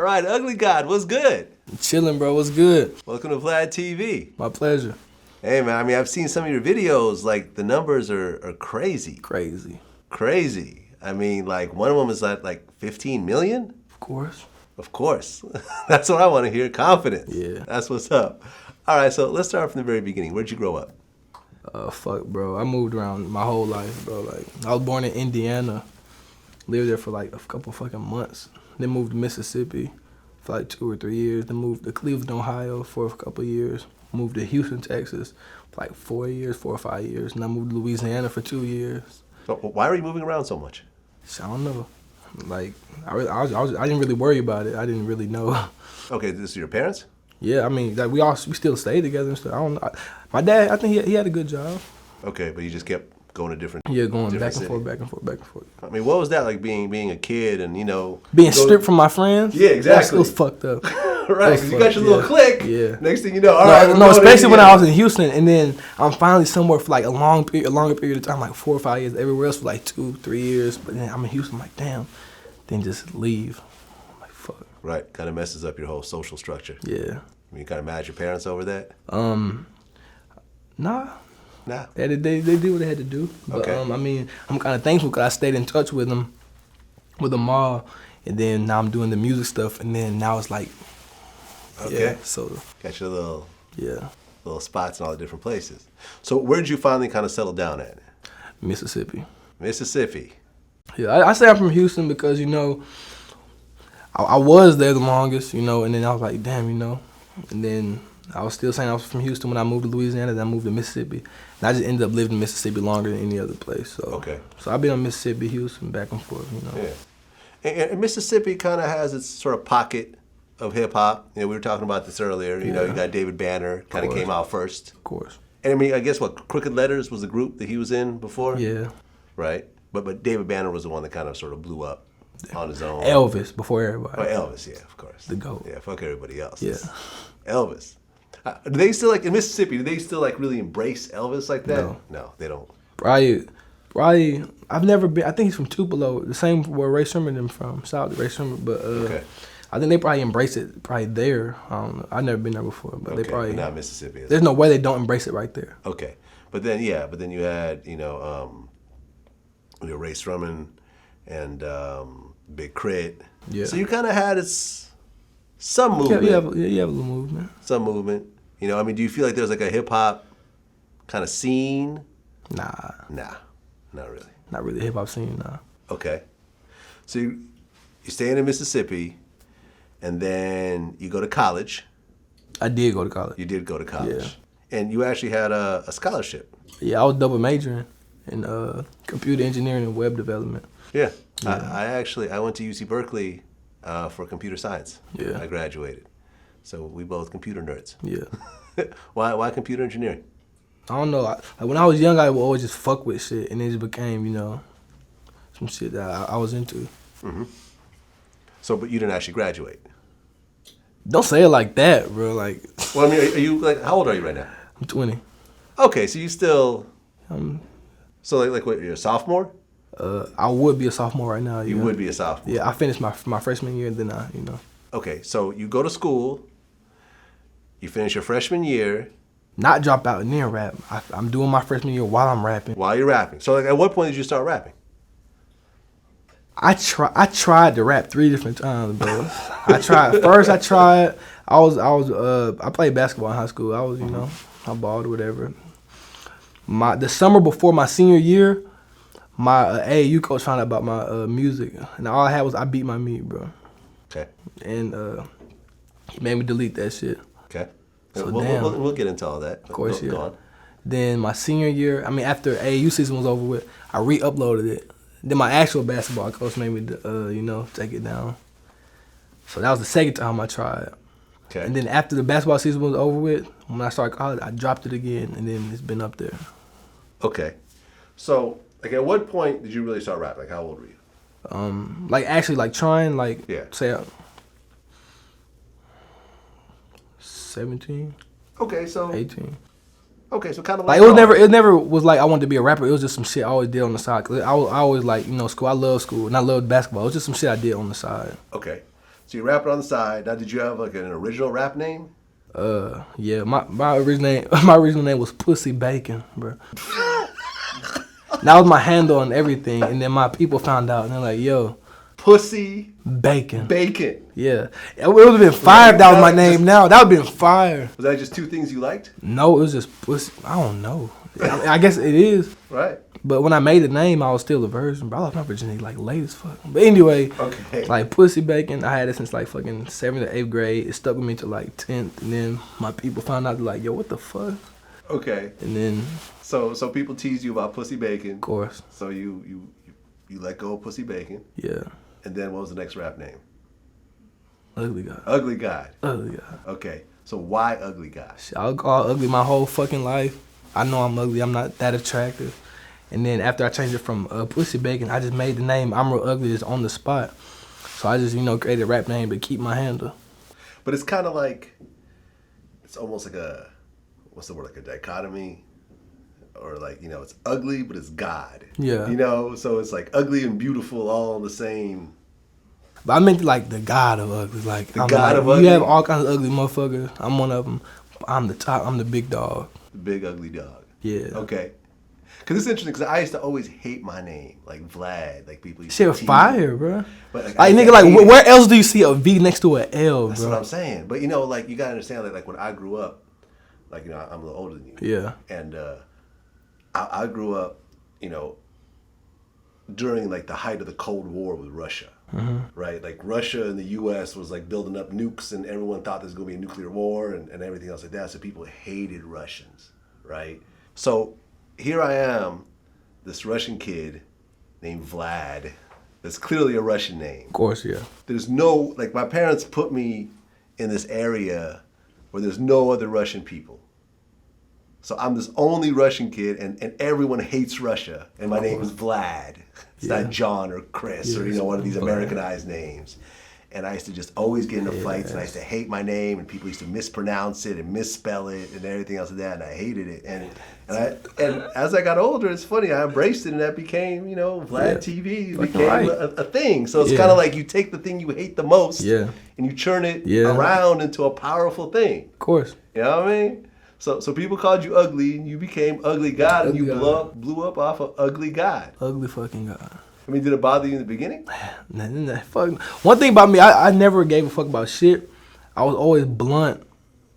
right, Ugly God, what's good? Chilling, bro. What's good? Welcome to Vlad TV. My pleasure. Hey, man, I mean, I've seen some of your videos. Like, the numbers are crazy. Crazy. I mean, like, one of them is at, like, 15 million? Of course. Of course. That's what I want to hear. Confidence. Yeah. That's what's up. All right, so let's start from the very beginning. Where'd you grow up? Fuck, bro. I moved around my whole life, bro. Like, I was born in Indiana. Lived there for, like, a couple fucking months. Then moved to Mississippi for, like, 2 or 3 years. Then moved to Cleveland, Ohio for a couple years. Moved to Houston, Texas for, like, 4 or 5 years. And I moved to Louisiana for 2 years. So why were you moving around so much? I don't know. Like, I didn't really worry about it. I didn't really know. Okay, this is your parents? Yeah, I mean, like, we still stayed together and stuff. I don't know. My dad, I think he had a good job. Okay, but you just kept going to different going different back and city. forth, back and forth, back and forth. I mean, what was that like being a kid and, you know... Being stripped from my friends? Yeah, exactly. That was fucked up. Right, because you got your little clique. Yeah. Next thing you know, all right. No, especially when I was in Houston, and then I'm finally somewhere for like a longer period of time, like 4 or 5 years. Everywhere else for like 2, 3 years. But then I'm in Houston, I'm like, damn. Then just leave. I'm like, fuck. Right, kind of messes up your whole social structure. Yeah. I mean, you kind of mad at your parents over that? Nah. Nah. They did what they had to do. But, Okay. I mean, I'm kind of thankful because I stayed in touch with them all. And then now I'm doing the music stuff. And then now it's like, Okay. yeah, so. Got your little spots in all the different places. So where did you finally kind of settle down at? Mississippi. Mississippi. Yeah, I say I'm from Houston because, you know, I was there the longest, you know, and then I was like, damn, you know. And then I was still saying I was from Houston when I moved to Louisiana, then I moved to Mississippi. And I just ended up living in Mississippi longer than any other place. So, okay. So I've been on Mississippi, Houston, back and forth, you know. Yeah. And Mississippi kind of has its sort of pocket of hip-hop. You know, we were talking about this earlier. You know, you got David Banner, kind of came out first. Of course. And I mean, I guess what, Crooked Letters was the group that he was in before? Yeah. Right? But David Banner was the one that kind of sort of blew up on his own. Elvis, before everybody. Oh, Elvis, yeah, of course. The GOAT. Yeah, fuck everybody else. Yeah. Elvis. Do they still, like, in Mississippi, do they still, like, really embrace Elvis like that? No, they don't. Probably, I've never been, I think he's from Tupelo, the same where Ray Sherman them from, shout out to Ray Sherman, but Okay. I think they probably embrace it probably there. I don't know. I've never been there before, but they probably. But not Mississippi. There's no way they don't embrace it right there. Okay. But then you had, you know, Ray Sherman and Big Crit. Yeah. So you kind of had some movement. You have a little movement. Some movement. You know, I mean, do you feel like there's like a hip-hop kind of scene? Nah, not really. Not really a hip-hop scene, nah. Okay. So you're staying in Mississippi, and then you go to college. I did go to college. You did go to college. Yeah. And you actually had a scholarship. Yeah, I was double majoring in computer engineering and web development. Yeah. I went to UC Berkeley for computer science. Yeah. I graduated. So we both computer nerds. Yeah. Why computer engineering? I don't know. Like when I was young, I would always just fuck with shit, and it just became, you know, some shit that I was into. Mm-hmm. So, but you didn't actually graduate. Don't say it like that, bro. Like. Well, I mean, are you like? How old are you right now? I'm 20. Okay, so you still. So like what? You're a sophomore? I would be a sophomore right now. You would be a sophomore. Yeah, I finished my freshman year, and then you know. Okay, so you go to school. You finish your freshman year. Not drop out and then rap. I'm doing my freshman year while I'm rapping. While you're rapping. So like, at what point did you start rapping? I tried to rap 3 different times, bro. I played basketball in high school. I was, you know, I balled or whatever. The summer before my senior year, my AAU coach found out about my music, and all I had was I beat my meat, bro. Okay. And he made me delete that shit. Okay. So we'll get into all that. Of course, yeah. Go on. Then my senior year, I mean, after AAU season was over with, I re-uploaded it. Then my actual basketball coach made me, you know, take it down. So that was the second time I tried. Okay. And then after the basketball season was over with, when I started college, I dropped it again, and then it's been up there. Okay. So, like, at what point did you really start rapping? Like, how old were you? Like, actually, like, trying, like, say, 17. Okay, so 18. Okay, so kind of like it never was like I wanted to be a rapper. It was just some shit I always did on the side. Cause I always like, you know, school. I love school and I loved basketball. It was just some shit I did on the side. Okay, So you rap it on the side. Now, did you have like an original rap name? Yeah, my original name was Pussy Bacon, bro. That was my handle and everything, and then my people found out, and they're like, "Yo, Pussy Bacon." Bacon. Yeah, it would have been fire if that was my name. Now that would have been fire. Was that just two things you liked? No, it was just pussy. I don't know. I guess it is. Right. But when I made the name, I was still a virgin. Bro, I lost my virginity like late as fuck. But anyway, like Pussy Bacon, I had it since like fucking 7th or 8th grade. It stuck with me till like 10th, and then my people found out, like, yo, what the fuck? Okay. And then so people tease you about Pussy Bacon. Of course. So you let go of Pussy Bacon. Yeah. And then what was the next rap name? Ugly God. Ugly God. Ugly God. Okay. So why Ugly God? I'll call ugly my whole fucking life. I know I'm ugly. I'm not that attractive. And then after I changed it from Pussy Bacon, I just made the name I'm Real Ugly just on the spot. So I just, created a rap name to keep my handle. But it's kind of like, it's almost like a, what's the word, like a dichotomy? Or like, it's ugly, but it's God. Yeah. So it's like ugly and beautiful all in the same. But I meant like the God of ugly. Like, the God of ugly? You have all kinds of ugly motherfuckers. I'm one of them. I'm the top. I'm the big dog. The big ugly dog. Yeah. Okay. Because it's interesting, because I used to always hate my name, like Vlad, like people used shit to was fire, bro. But like nigga, like where else do you see a V next to an L, That's bro? what I'm saying. But like you gotta understand, like when I grew up, like I'm a little older than you. Yeah. And I grew up, during like the height of the Cold War with Russia. Mm-hmm. Right? Like Russia and the U.S. was like building up nukes, and everyone thought there was going to be a nuclear war and everything else like that. So people hated Russians, right? So here I am, this Russian kid named Vlad. That's clearly a Russian name. Of course, yeah. There's no, like my parents put me in this area where there's no other Russian people. So I'm this only Russian kid, and everyone hates Russia, and my name is Vlad. It's not John or Chris or one of these Americanized names. And I used to just always get into fights, and I used to hate my name, and people used to mispronounce it and misspell it and everything else like that, and I hated it. And as I got older, it's funny, I embraced it, and that became, Vlad TV became a thing. So it's kind of like you take the thing you hate the most, and you turn it around into a powerful thing. Of course. You know what I mean? So people called you ugly, and you became Ugly God, and you blew up off of Ugly God. Ugly fucking God. I mean, did it bother you in the beginning? Nah, fuck. One thing about me, I never gave a fuck about shit. I was always blunt,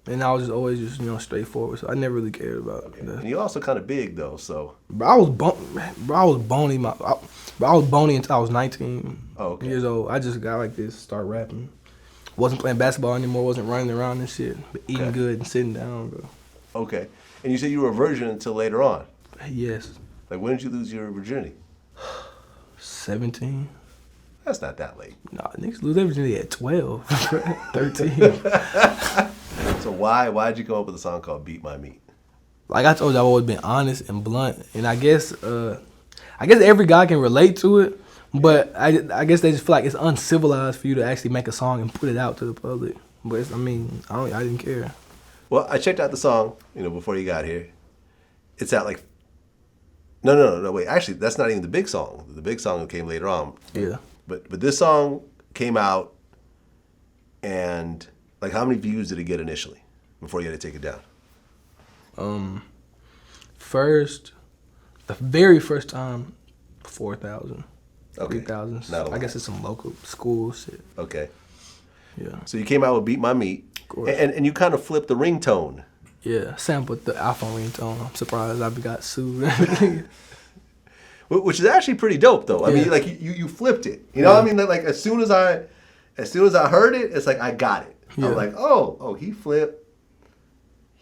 and I was just always straightforward. So I never really cared about that. And you're also kind of big though, so. Bro, I was bony. I was bony until I was 19 years old. I just got like this, start rapping. Wasn't playing basketball anymore. Wasn't running around and shit. But eating good and sitting down, bro. Okay. And you said you were a virgin until later on. Yes. Like, when did you lose your virginity? 17. That's not that late. Nah, niggas lose their virginity at 12, 13. So why'd you come up with a song called Beat My Meat? Like I told you, I've always been honest and blunt. And I guess every guy can relate to it. But I guess they just feel like it's uncivilized for you to actually make a song and put it out to the public. But I didn't care. Well, I checked out the song, before you got here. It's out like, no, wait. Actually, that's not even the big song. The big song came later on. Yeah. But this song came out, and like, how many views did it get initially before you had to take it down? The very first time, 4,000. Okay. 3,000. I guess it's some local school shit. Okay. Yeah. So you came out with Beat My Meat. Of course. And you kind of flipped the ringtone. Yeah, sampled the iPhone ringtone. I'm surprised I got sued. Which is actually pretty dope, though. I mean, like you flipped it. You know what I mean? Like as soon as I heard it, it's like I got it. Yeah. I'm like, oh, he flipped.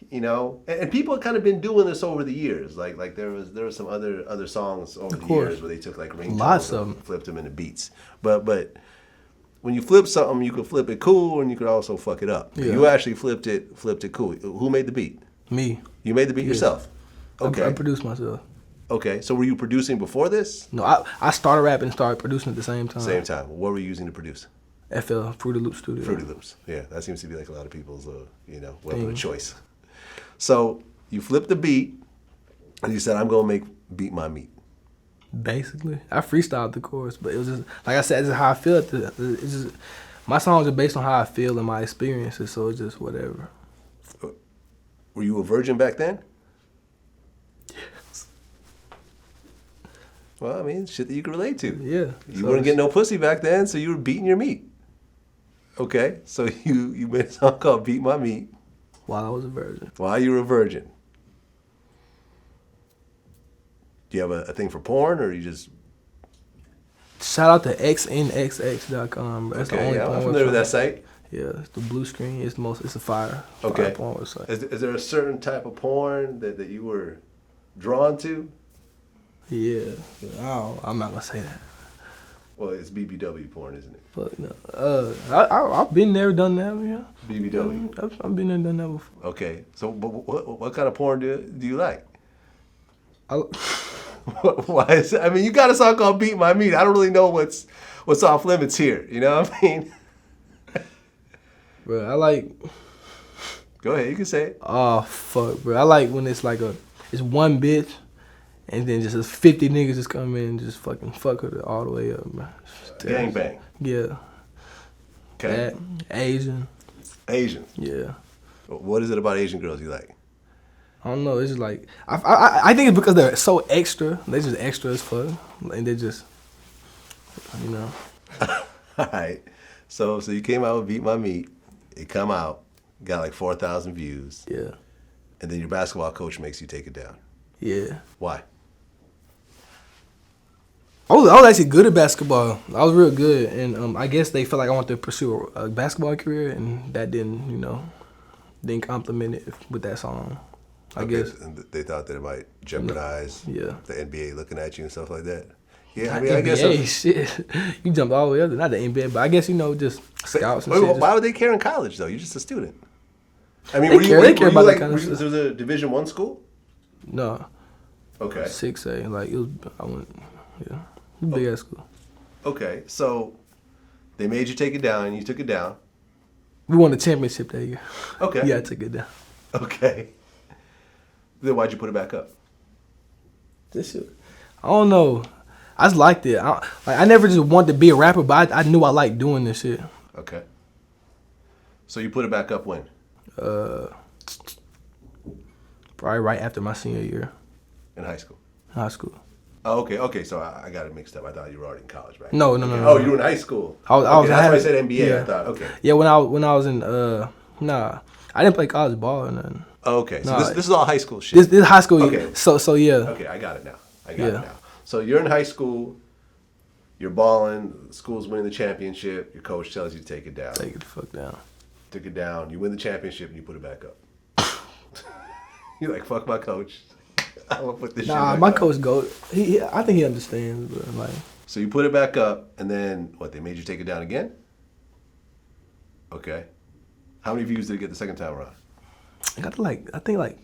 And people have kind of been doing this over the years. Like there was some other songs over the years where they took like ringtones and flipped them into beats. But when you flip something, you could flip it cool, and you could also fuck it up. Yeah. You actually flipped it cool. Who made the beat? Me. You made the beat yourself? Okay. I produced myself. Okay, so were you producing before this? No, I started rapping and started producing at the same time. Same time. What were you using to produce? FL, Fruity Loops Studio. Fruity Loops, yeah. That seems to be like a lot of people's, weapon of choice. So you flipped the beat, and you said, I'm going to make Beat My Meat. Basically. I freestyled the chorus, but it was just, like I said, this is how I feel. My songs are based on how I feel and my experiences, so it's just whatever. Were you a virgin back then? Yes. Well, I mean, shit that you can relate to. Yeah. You wouldn't get no pussy back then, so you were beating your meat. Okay, so you made a song called "Beat My Meat" while I was a virgin. while you were a virgin. Do you have a thing for porn, or you just? Shout out to xnxx.com, bro. That's the only I'm porn familiar with that website. site. Yeah, it's the blue screen. It's a fire Okay. porn website. Is there a certain type of porn that you were drawn to? Yeah. I'm not gonna say that. Well, it's BBW porn, isn't it? Fuck no. I've been there, done that. Yeah. BBW. I've been there, done that before. Okay, so but what kind of porn do you like? Why is it? I mean, you got a song called "Beat My Meat." I don't really know what's off limits here. You know what I mean? Bro, I like. Go ahead, you can say it. Oh fuck, bro. I like when it's like it's one bitch, and then just 50 niggas just come in and just fucking fuck her all the way up, bro. Gang bang. Yeah. Okay. Asian. Asian. Yeah. What is it about Asian girls you like? I don't know. It's just like I think it's because they're so extra. They just extra as fuck, and they just, you know. All right. So you came out with "Beat My Meat." It come out, got like 4,000 views, Yeah. and then your basketball coach makes you take it down. Yeah. Why? I was actually good at basketball. I was real good, and I guess they felt like I wanted to pursue a basketball career, and that didn't compliment it with that song. I guess. And they thought that it might jeopardize Yeah. the NBA looking at you and stuff like that. Yeah, Not I mean, I guess. NBA, shit. You jumped all the way up. Not the NBA, but I guess, just scouts and Wait, shit. why would they care in college though? You're just a student. I mean, They care about that kind of was stuff. there a Division I school? No. Okay. 6A. Like, it was, I went, yeah. Big ass school. Okay, so they made you take it down, and you took it down. We won the championship that year. Okay. Yeah, I took it down. Okay. Then why'd you put it back up? This shit, I don't know. I just liked it. I never just wanted to be a rapper, but I knew I liked doing this shit. Okay. So you put it back up when? Probably right after my senior year, In high school. high school. Oh, okay. So I got it mixed up. I thought you were already in college back. No. Oh, you were in high school. I was. Okay, that's why I said NBA. Yeah. I thought. Okay. Yeah, when I was in I didn't play college ball or nothing. Oh, okay. So No, this is all high school shit. This high school. Okay. So yeah. Okay, I got it now. Yeah. So you're in high school. You're balling. The school's winning the championship. Your coach tells you to take it down. Take it the fuck down. Took it down. You win the championship and you put it back up. You're like, fuck my coach. I want to put this shit back My up. coach I think he understands, but like. So you put it back up, and then what? They made you take it down again? Okay. How many views did it get the second time around? I got I think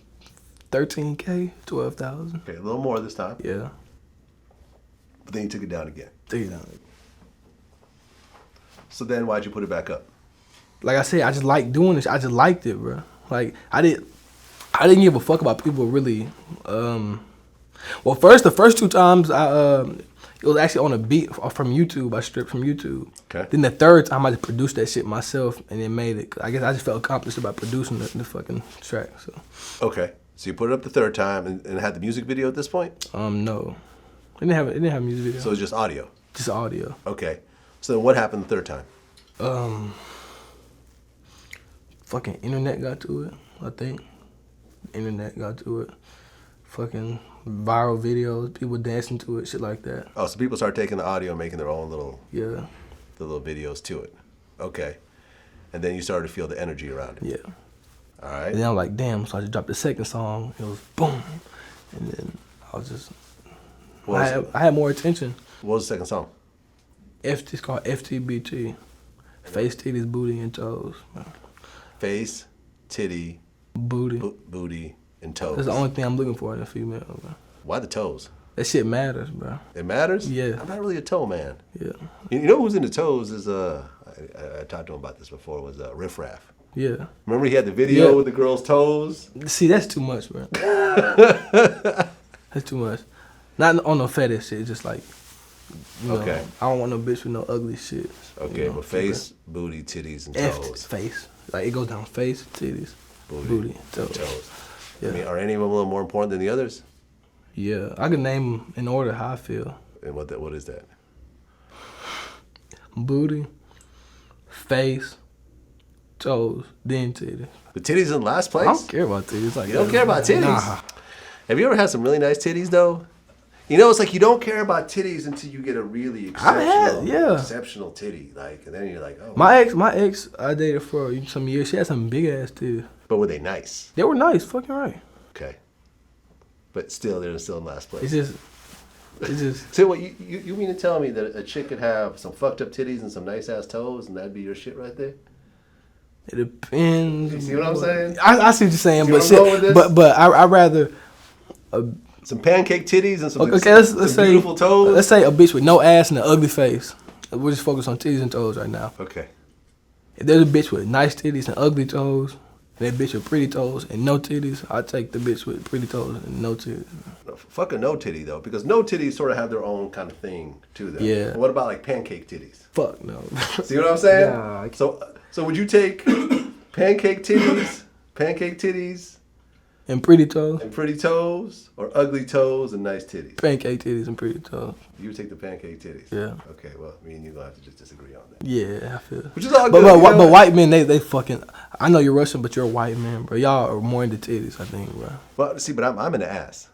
13K, 12,000. Okay, a little more this time. Yeah. But then you took it down again. Take it down. So then why'd you put it back up? Like I said, I just like doing this. I just liked it, bro. Like I didn't give a fuck about people really. Well, the first two times it was actually on a beat from YouTube. I stripped from YouTube. Okay. Then the third time I just produced that shit myself and then made it. I guess I just felt accomplished about producing the fucking track. So. Okay. So you put it up the third time and had the music video at this point? No, it didn't have music video. So it's just audio. Just audio. Okay. So then what happened the third time? Fucking internet got to it, I think. Internet got to it. Fucking viral videos, people dancing to it, shit like that. Oh, so people start taking the audio and making their own little videos to it. Okay. And then you started to feel the energy around it. Yeah. All right. And then I'm like, damn, so I just dropped the second song. It was boom. And then I was just, I had more attention. What was the second song? It's called FTBT. Face, titties, booty, and toes. Face, titty, Booty. booty, and toes. That's the only thing I'm looking for in a female, bro. Why the toes? That shit matters, bro. It matters? Yeah. I'm not really a toe man. Yeah. You know who's into toes is, I talked to him about this before, was Riff Raff. Yeah. Remember he had the video Yeah. with the girl's toes? See, that's too much, bro. That's too much. Not on no fetish shit, just like You know, Okay. I don't want no bitch with no ugly shit. Okay, you know, but face, booty, titties, and F toes. face. Like it goes down face, titties, booty, toes. Toes. Yeah. I mean, are any of them a little more important than the others? Yeah, I can name them in order how I feel. And what is that? Booty, face, toes, then titties. The titties in last place? I don't care about titties. Like You don't care about titties? Nah. Have you ever had some really nice titties though? You know, it's like you don't care about titties until you get a really exceptional titty. Like, and then you're like, oh. My ex, I dated for some years. She had some big ass titties. But were they nice? They were nice, fucking right. Okay. But still, they're still in last place. It's just. So what you mean to tell me that a chick could have some fucked up titties and some nice ass toes, and that'd be your shit right there? It depends. You see what I'm saying? I see what you're saying, See but where I'm going with this? but I rather. Some pancake titties and some, Okay, let's some say beautiful toes. Let's say a bitch with no ass and an ugly face. We're just focused on titties and toes right now. Okay. If there's a bitch with nice titties and ugly toes, and that bitch with pretty toes and no titties, I'll take the bitch with pretty toes and no titties. No, fuck a no titty though, because no titties sort of have their own kind of thing to them. Yeah. But what about like pancake titties? Fuck no. See what I'm saying? Nah, So would you take pancake titties, and pretty toes. and pretty toes, or ugly toes and nice titties? Pancake titties and pretty toes. You would take the pancake titties. Yeah. Okay. Well, me and you gonna have to just disagree on that. Yeah, I feel. Which is all But good. but white men they fucking. I know you're Russian, but you're a white man, bro. Y'all are more into titties, I think, bro. Well, see, but I'm in the ass.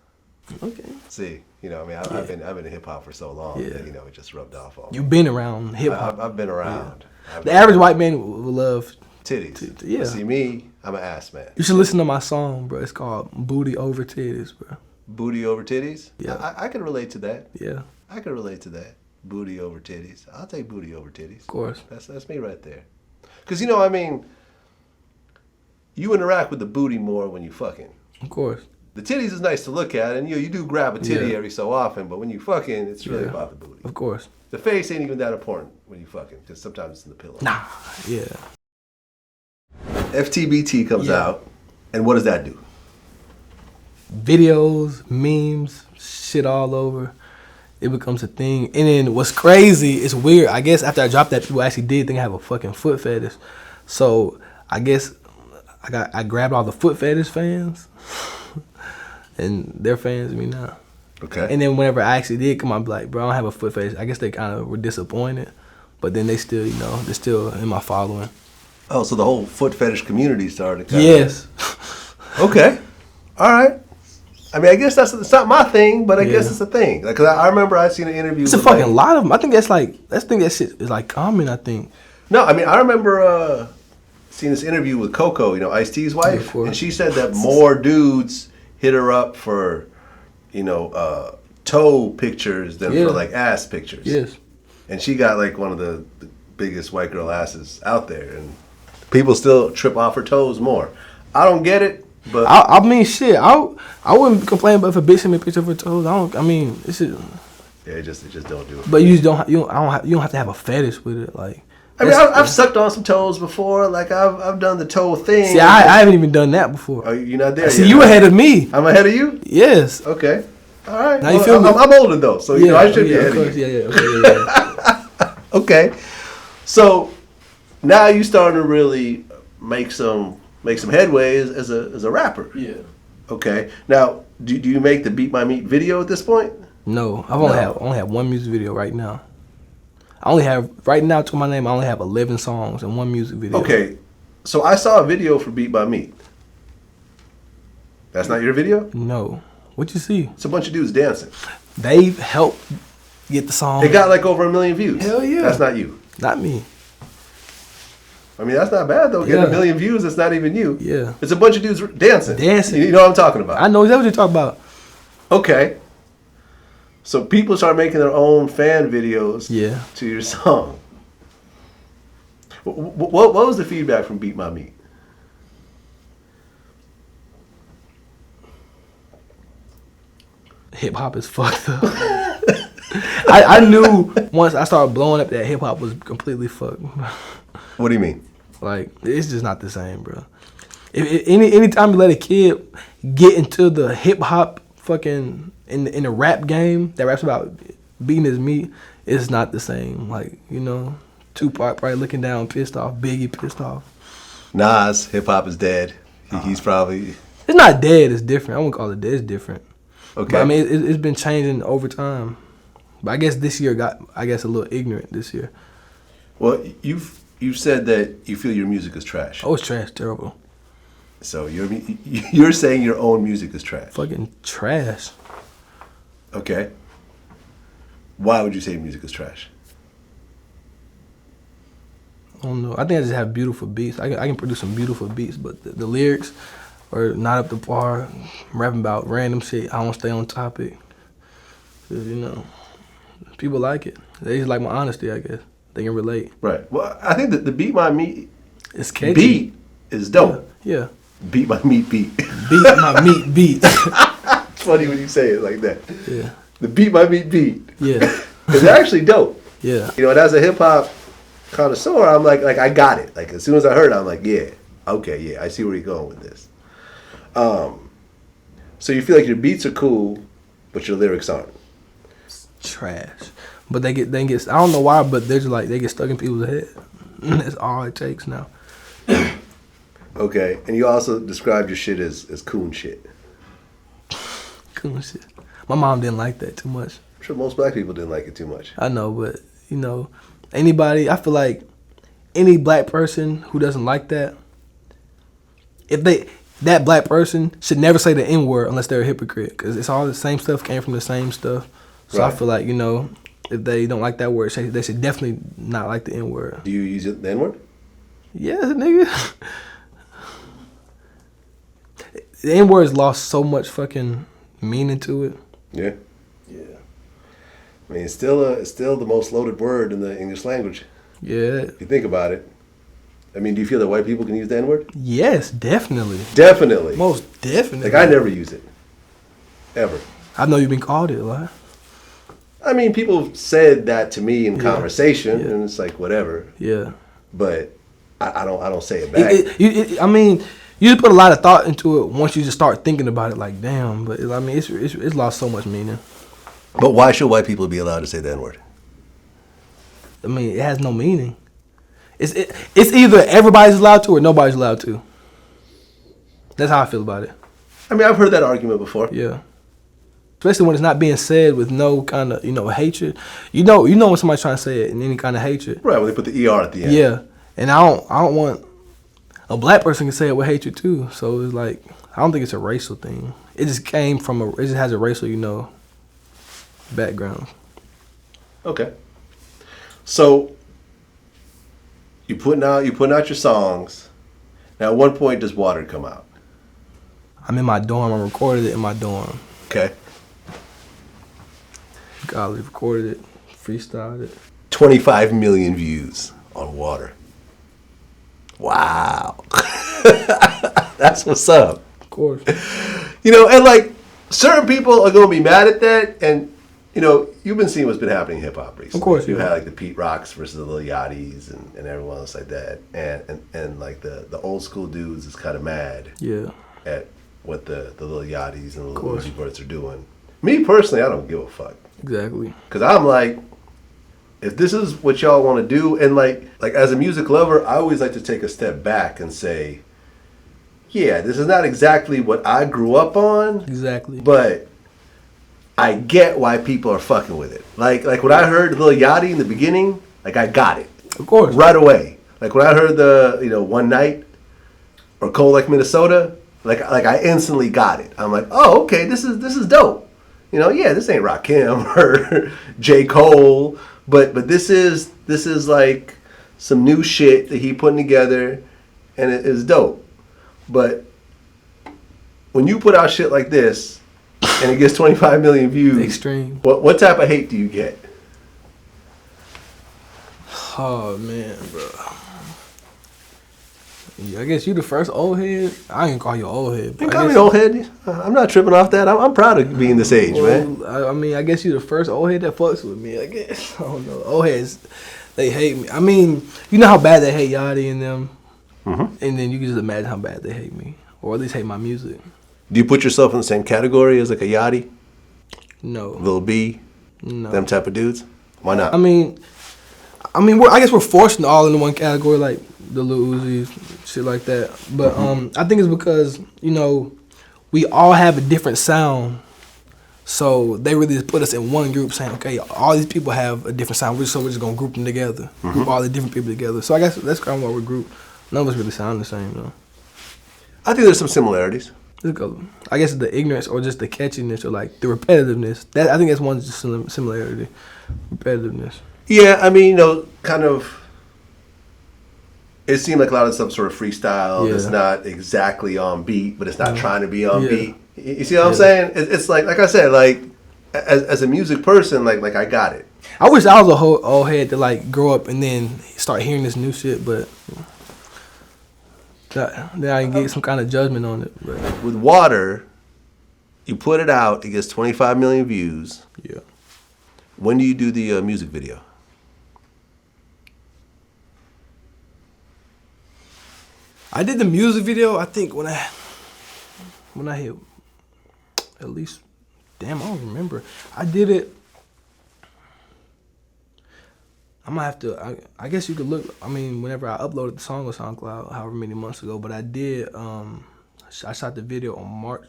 Okay. See, you know, I mean, I've been in hip hop for so long Yeah. that it just rubbed off on me. You've been around hip hop. I've been around. I've The been average around. white man will love. Titties. Yeah. But see, me, I'm an ass man. You should listen to my song, bro. It's called "Booty Over Titties," bro. Booty over titties? Yeah. I can relate to that. Yeah, I can relate to that. Booty over titties. I'll take booty over titties. of course. That's me right there. Because, I mean, you interact with the booty more when you fucking. Of course. The titties is nice to look at, and you do grab a titty Yeah. every so often, but when you fucking, it's really Yeah. about the booty. Of course. The face ain't even that important when you fucking, because sometimes it's in the pillow. Nah. Yeah. FTBT comes Yeah. out, and what does that do? Videos, memes, shit all over. It becomes a thing. And then what's crazy, it's weird. I guess after I dropped that, people actually did think I have a fucking foot fetish. So I guess I grabbed all the foot fetish fans, and they're fans of me now. Okay. And then whenever I actually did come out, I'd be like, bro, I don't have a foot fetish. I guess they kind of were disappointed, but then they still, they're still in my following. Oh, so the whole foot fetish community started. Kinda. Yes. Okay. All right. I mean, I guess it's not my thing, but I guess Yeah. it's a thing. Like, 'cause I remember I seen an interview. It's a with, fucking lot of them. I think that shit is like common, I think. No, I mean, I remember seeing this interview with Coco, Ice-T's wife, Yeah, of course. and she said that more dudes hit her up for, toe pictures than Yeah. for like ass pictures. Yes. And she got like one of the biggest white girl asses out there, and people still trip off her toes more. I don't get it, but I mean, shit. I wouldn't complain about if a bitch sent me a picture of her toes. It's just. yeah, it just don't do it. But you just don't. You don't have to have a fetish with it. Like. I mean, I've sucked on some toes before. Like I've done the toe thing. See, I haven't even done that before. Oh, you're not there. See, yet, you huh? ahead of me. I'm ahead of you. Yes. Okay. All right. Now you feel me? I'm older though, so I should be ahead of of course. you. Yeah. Okay. Yeah. Okay. So now you starting to really make some headway as a rapper. Yeah. Okay. Now, do you make the Beat My Meat video at this point? No, I only have one music video right now. I only have right now to my name. I only have 11 songs and one music video. Okay. So I saw a video for Beat My Meat. That's not your video? No. What you see? It's a bunch of dudes dancing. They helped get the song. It got like over 1 million views. Hell yeah. That's not you. Not me. I mean, that's not bad though. Getting Yeah. 1 million views, that's not even you. Yeah. It's a bunch of dudes dancing. Dancing. You know what I'm talking about? I know exactly what you're talking about. Okay. So people start making their own fan videos Yeah. to your song. What was the feedback from Beat My Meat? Hip hop is fucked up. I knew once I started blowing up that hip hop was completely fucked. What do you mean? Like, it's just not the same, bro. Anytime you let a kid get into the hip hop fucking in the rap game that raps about beating his meat, it's not the same. Like, you know, Tupac probably looking down pissed off, Biggie pissed off. Nas, hip hop is dead. He's probably It's not dead, it's different. I wouldn't call it dead, it's different. okay. But, I mean, it's been changing over time. But I guess this year got, a little ignorant this year. Well, you've said that you feel your music is trash. Oh, it's trash, terrible. So you're saying your own music is trash. Fucking trash. Okay. Why would you say music is trash? I don't know. I think I just have beautiful beats. I can produce some beautiful beats, but the lyrics are not up to par. I'm rapping about random shit. I don't stay on topic. 'Cause, you know, people like it. They just like my honesty, I guess. They can relate. Right. Well, I think that the Beat My Meat It's catchy. beat is dope. Yeah. Beat My Meat beat. Beat my meat beat. It's funny when you say it like that. Yeah. The Beat My Meat beat. Yeah. It's actually dope. Yeah. You know, and as a hip hop connoisseur, I'm like I got it. Like as soon as I heard it, I'm like, yeah, okay, yeah, I see where you're going with this. So you feel like your beats are cool, but your lyrics aren't. Trash. But they get I don't know why, but they're just like they get stuck in people's head. That's all it takes now. Okay, and you also described your shit as coon shit. Cool shit. My mom didn't like that too much. I'm sure most black people didn't like it too much. I know, but you know, anybody, I feel like any black person who doesn't like that, that black person should never say the N-word unless they're a hypocrite, because it's all the same stuff, came from the same stuff. So Right. I feel like, you know, if they don't like that word, they should definitely not like the N-word. Do you use it the N-word? Yeah, nigga. The N-word has lost so much fucking meaning to it. Yeah. Yeah. I mean, it's still the most loaded word in the English language. Yeah. If you think about it. I mean, do you feel that white people can use the N-word? Yes, definitely. Definitely. Most definitely. Like, I never use it. Ever. I know you've been called it a lot. I mean, people have said that to me in Yeah. conversation, Yeah. and it's like, whatever. Yeah. But I don't say it back. I mean, you put a lot of thought into it once you just start thinking about it. Like, damn. But I mean, it's lost so much meaning. But why should white people be allowed to say the N-word? I mean, it has no meaning. It's either everybody's allowed to or nobody's allowed to. That's how I feel about it. I mean, I've heard that argument before. Yeah. Especially when it's not being said with no kind of, hatred. You know when somebody's trying to say it in any kind of hatred. Right, when they put the ER at the end. Yeah. And I don't want a black person can say it with hatred too. So it's like, I don't think it's a racial thing. It just came from it just has a racial, background. Okay. So you're putting out your songs. Now, at one point, does Water come out? I'm in my dorm. I recorded it in my dorm. Okay. Golly, recorded it, freestyled it. 25 million views on Water. Wow. That's what's up. Of course. And like certain people are gonna be mad at that, and you've been seeing what's been happening in hip hop recently. Of course, you yeah. had like the Pete Rocks versus the Lil Yachty's and everyone else like that, and like the old school dudes is kind of mad Yeah. at what the Lil Yachty's and the Lil course. Uzi Verts are doing. Me personally, I don't give a fuck, Exactly. because I'm like, if this is what y'all want to do, and like as a music lover, I always like to take a step back and say, yeah, this is not exactly what I grew up on, Exactly. but I get why people are fucking with it. Like when I heard Lil Yachty in the beginning, like I got it Of course. right away. Like when I heard the One Night or Cold Like Minnesota, like I instantly got it. I'm like, oh, okay, this is dope. Yeah, this ain't Rakim or J. Cole, but this is like some new shit that he putting together, and it is dope. But when you put out shit like this and it gets 25 million views, Extreme. what type of hate do you get? Oh man, bro. Yeah, I guess you the first old head. I ain't call you old head. You But call me old head. I'm not tripping off that. I'm proud of being this age, man. I mean, I guess you the first old head that fucks with me. I guess I don't know. Old heads, they hate me. I mean, you know how bad they hate Yachty and them, and then you can just imagine how bad they hate me, or at least hate my music. Do you put yourself in the same category as like a Yachty, No, Lil B? No. Them type of dudes? Why not? I mean, I guess we're forced all into one category, like the Lil Uzis, shit like that. But I think it's because we all have a different sound, so they really just put us in one group, saying, okay, all these people have a different sound, so we're just gonna group them together, group all the different people together. So I guess that's kind of why we're grouped. None of us really sound the same though. I think there's some similarities. I guess the ignorance or just the catchiness or like the repetitiveness. I think that's one just similarity, repetitiveness. Yeah, I mean, kind of. It seemed like a lot of some sort of freestyle. Yeah. It's not exactly on beat, but it's not trying to be on beat. You see what I'm saying? It's like I said, like as a music person, like I got it. I wish I was a whole old head to like grow up and then start hearing this new shit, but then I can get some kind of judgment on it. But With Water, you put it out, it gets 25 million views. yeah. When do you do the music video? I did the music video, I think, when I hit at least, damn, I don't remember. I did it. I might have to, I guess you could look, I mean, whenever I uploaded the song on SoundCloud, however many months ago, but I did, I shot the video on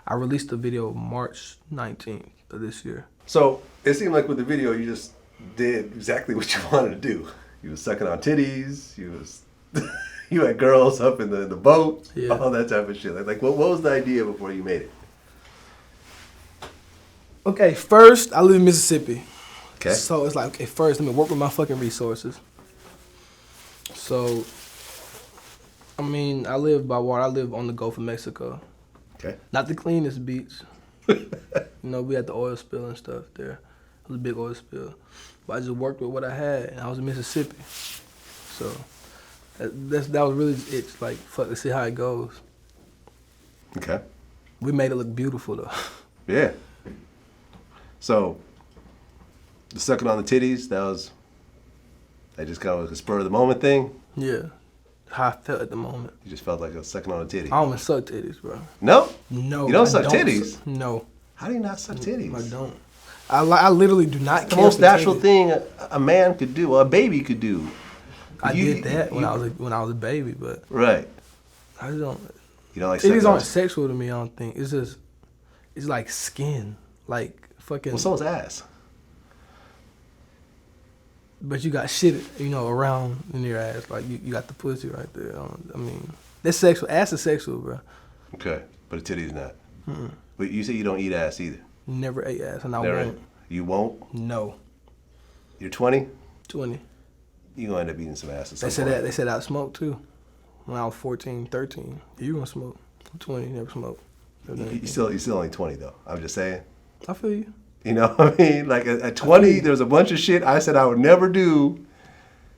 I released the video March 19th of this year. So it seemed like with the video, you just did exactly what you wanted to do. You was sucking on titties. You had girls up in the boat. Yeah. All that type of shit. Like what was the idea before you made it? Okay, first, I live in Mississippi. Okay. So it's like, okay, first, let me work with my fucking resources. So, I mean, I live by water. I live on the Gulf of Mexico. Okay. Not the cleanest beach. We had the oil spill and stuff there. It was a big oil spill. But I just worked with what I had, and I was in Mississippi. So, that was really it. Like, fuck, let's see how it goes. Okay. We made it look beautiful, though. Yeah. So, the sucking on the titties, that just kind of was a spur of the moment thing? Yeah. How I felt at the moment. You just felt like a sucking on a titty? I don't even suck titties, bro. No? No. You don't suck titties? No. How do you not suck titties? I don't. I literally do not The care most for natural titties. thing a man could do, or a baby could do. I did that when I was a baby, but Right. I just don't. You don't like Titties sucking aren't on... sexual to me. I don't think it's like skin, like fucking. Well, someone's ass. But you got shit, around in your ass. Like you got the pussy right there. I mean, that's sexual. Ass is sexual, bro. Okay, but a titty's not. But you say you don't eat ass either. Never ate ass, and I Never. won't. You won't? No. You're 20? 20. You gonna end up eating some ass at some They said point. that. They said I smoked too. When I was 14, 13. You gonna smoke? I'm 20. Never smoked. You still only 20 though. I'm just saying. I feel you. You know what I mean? Like at 20, there was a bunch of shit I said I would never do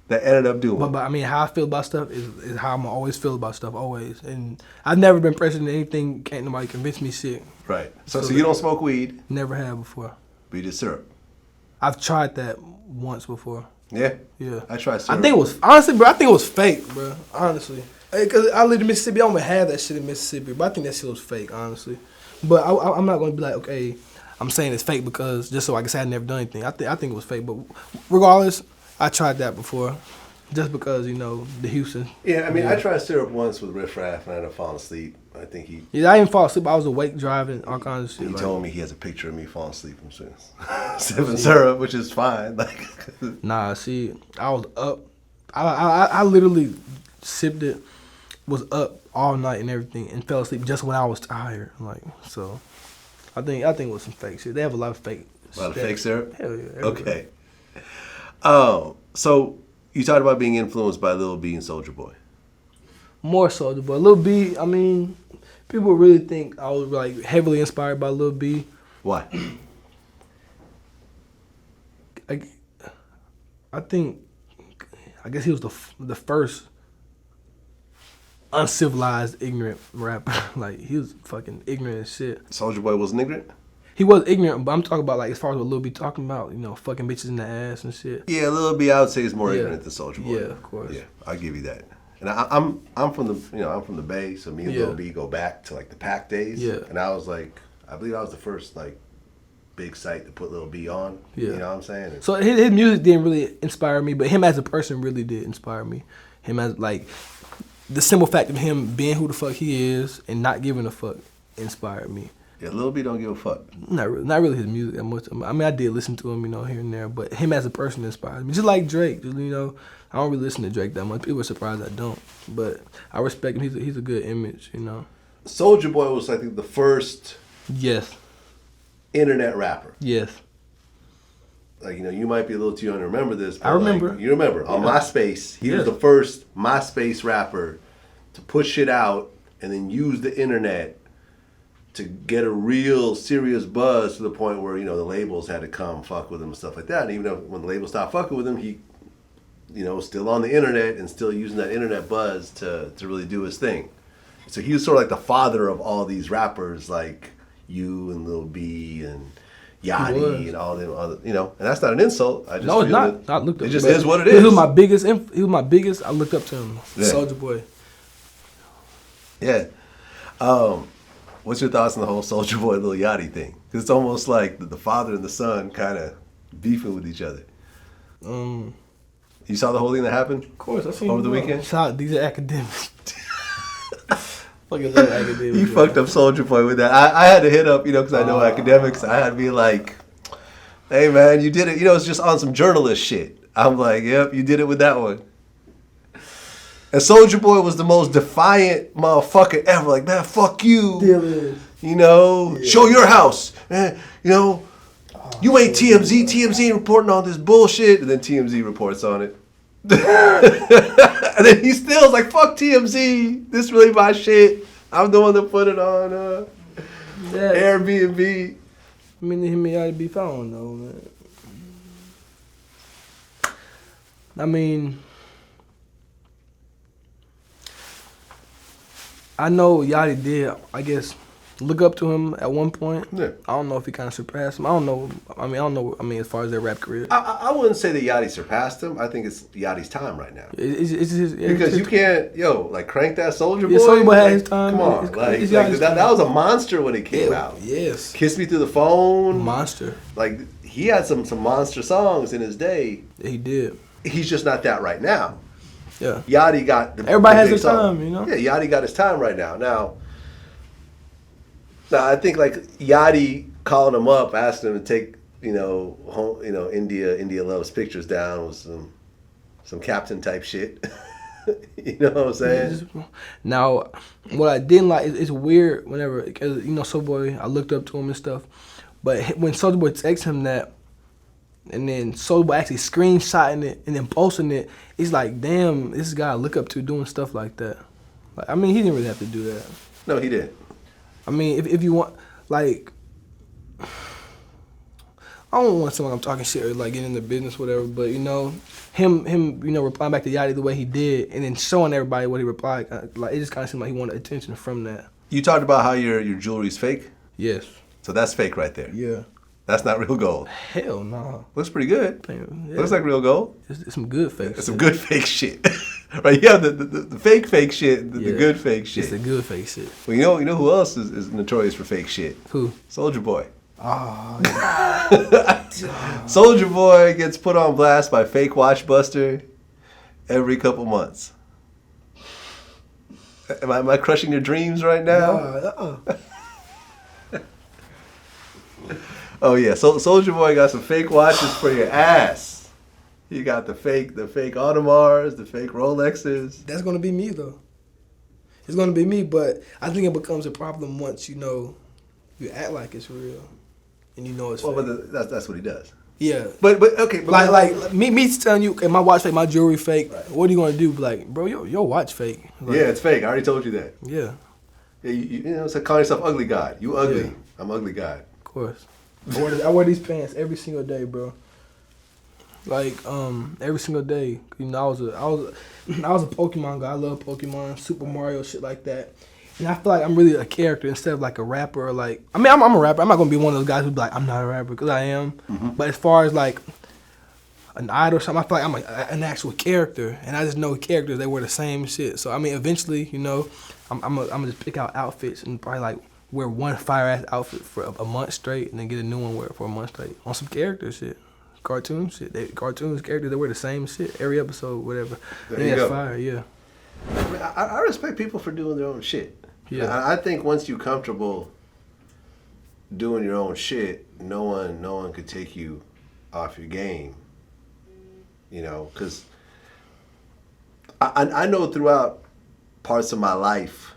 that ended up doing. But I mean, how I feel about stuff is how I'm always feel about stuff, always. And I've never been pressured into anything. Can't nobody convince me shit. Right. So you don't smoke weed, Never have before. but you did syrup. I've tried that once before. Yeah? Yeah. I tried syrup. I think it was, honestly, bro, I think it was fake, bro. Honestly. Because I lived in Mississippi. I don't even have that shit in Mississippi. But I think that shit was fake, honestly. But I'm not going to be like, okay, I'm saying it's fake because just so I can say I never done anything. I think it was fake. But regardless, I tried that before. Just because, the Houston. Yeah, I mean, I tried syrup once with Riff Raff and I ended up falling asleep. I think he Yeah, I didn't fall asleep. I was awake driving, all kinds of shit. he like- told me he has a picture of me falling asleep from sipping syrup, which is fine. Like, Nah, see, I was up. I literally sipped it, was up all night and everything, and fell asleep just when I was tired. Like, so, I think it was some fake shit. They have a lot of fake. a lot of fake syrup? Hell yeah. everywhere. Okay. Oh, so you talked about being influenced by Lil B and Soulja Boy. More so, but Lil B. I mean, people really think I was like heavily inspired by Lil B. Why? I think, I guess he was the first uncivilized, ignorant rapper. Like, he was fucking ignorant as shit. Soulja Boy wasn't ignorant? He was ignorant, but I'm talking about, like, as far as what Lil B talking about, fucking bitches in the ass and shit. Yeah, Lil B, I would say is more Yeah. ignorant than Soulja Boy. Yeah, of course. Yeah, I'll give you that. And I'm from the Bay, so me and Yeah. Lil B go back to like the Pac days. Yeah. And I believe I was the first like big site to put Lil B on. Yeah. You know what I'm saying? So his music didn't really inspire me, but him as a person really did inspire me. Him as like the simple fact of him being who the fuck he is and not giving a fuck inspired me. Yeah, Lil B don't give a fuck. Not really his music that much. I mean, I did listen to him, here and there, but him as a person inspires me. Just like Drake, I don't really listen to Drake that much. People are surprised I don't, but I respect him. He's a good image, Soulja Boy was, I think, the first Yes. internet rapper. Yes. Like, you might be a little too young to remember this. But I remember. Like, you remember. On MySpace, he was Yeah. the first MySpace rapper to put shit out and then use the internet to get a real serious buzz to the point where, the labels had to come fuck with him and stuff like that. And even though when the labels stopped fucking with him, he, was still on the internet and still using that internet buzz to really do his thing. So he was sort of like the father of all these rappers like you and Lil B and Yachty and all them other, and that's not an insult. I just No, it's feel not. that I looked up. it just but is what it He is. was my biggest. He was my biggest. I looked up to him. Yeah. Soulja Boy. Yeah. What's your thoughts on the whole Soulja Boy Lil Yachty thing? Because it's almost like the father and the son kind of beefing with each other. You saw the whole thing that happened? Of course, I seen Over the weekend? Shout out, these are academics. Fucking love academics. He fucked up Soulja Boy with that. I had to hit up, because I know academics. I had to be like, hey, man, you did it. It's just on some journalist shit. I'm like, yep, you did it with that one. And Soulja Boy was the most defiant motherfucker ever. Like, man, fuck you. Show your house. You ain't TMZ. TMZ ain't reporting on this bullshit. And then TMZ reports on it. And then he still's like, fuck TMZ. This really my shit. I'm the one that put it on Airbnb. I mean, him and Yachty be found though, man. I mean, I know Yachty did, I guess, look up to him at one point. Yeah. I don't know if he kind of surpassed him. I don't know. I don't know. As far as their rap career. I wouldn't say that Yachty surpassed him. I think it's Yachty's time right now. Because you can't, crank that Soulja Boy. Yeah, Soulja Boy had his time. Come on. That was a monster when it came out. Yes. Kiss Me Through the Phone. Monster. Like, he had some monster songs in his day. Yeah, he did. He's just not that right now. Yeah. Yachty got Everybody has big their song. time, Yeah, Yachty got his time right now. Now, I think like Yachty calling him up, asking him to take, India Loves Pictures down with some Captain type shit. You know what I'm saying? Now, what I didn't like is it's weird whenever, because Soulja Boy, I looked up to him and stuff, but when Soulja Boy texts him that, and then Soulja Boy actually screenshotting it and then posting it, it's like, damn, this guy I look up to doing stuff like that. Like, I mean, he didn't really have to do that. No, he didn't. I mean, if you want, like, I don't want to sound like I'm talking shit or like getting into business, whatever. But him, replying back to Yachty the way he did, and then showing everybody what he replied, like it just kind of seemed like he wanted attention from that. You talked about how your jewelry's fake. Yes. So that's fake right there. Yeah. That's not real gold. Hell no. Looks pretty good. Yeah. Looks like real gold. It's some good fake. It's some good fake shit. Right? Yeah, the fake shit, the good fake shit. It's the good fake shit. Well, you know who else is notorious for fake shit? Who? Soulja Boy. Oh, Soulja Boy gets put on blast by Fake Watchbuster every couple months. Am I crushing your dreams right now? Oh yeah, so Soulja Boy got some fake watches for your ass. You got the fake Audemars, the fake Rolexes. That's gonna be me though. It's gonna be me, but I think it becomes a problem once you act like it's real, and it's fake. Well, but that's what he does. Yeah. But okay. But like me telling you, okay, my watch fake, my jewelry fake. Right. What are you gonna do? Like, bro, your watch fake. Like, yeah, it's fake. I already told you that. Yeah. Yeah, it's like calling yourself ugly God. You ugly. Yeah. I'm ugly God. Of course. I wear these pants every single day, bro. Like every single day. I was a Pokemon guy. I love Pokemon, Super Mario, shit like that. And I feel like I'm really a character instead of like a rapper. Or like, I mean, I'm a rapper. I'm not gonna be one of those guys who's like, I'm not a rapper, because I am. Mm-hmm. But as far as like an idol or something, I feel like I'm an actual character, and I just know characters. They wear the same shit. So I mean, eventually, I'm gonna just pick out outfits and probably like wear one fire ass outfit for a month straight, and then get a new one wear for a month straight on some character shit, cartoon shit. Cartoons characters they wear the same shit every episode, whatever. There you go. Fire, yeah. I mean, I respect people for doing their own shit. Yeah. I think once you're comfortable doing your own shit, no one could take you off your game. You know, because I know throughout parts of my life,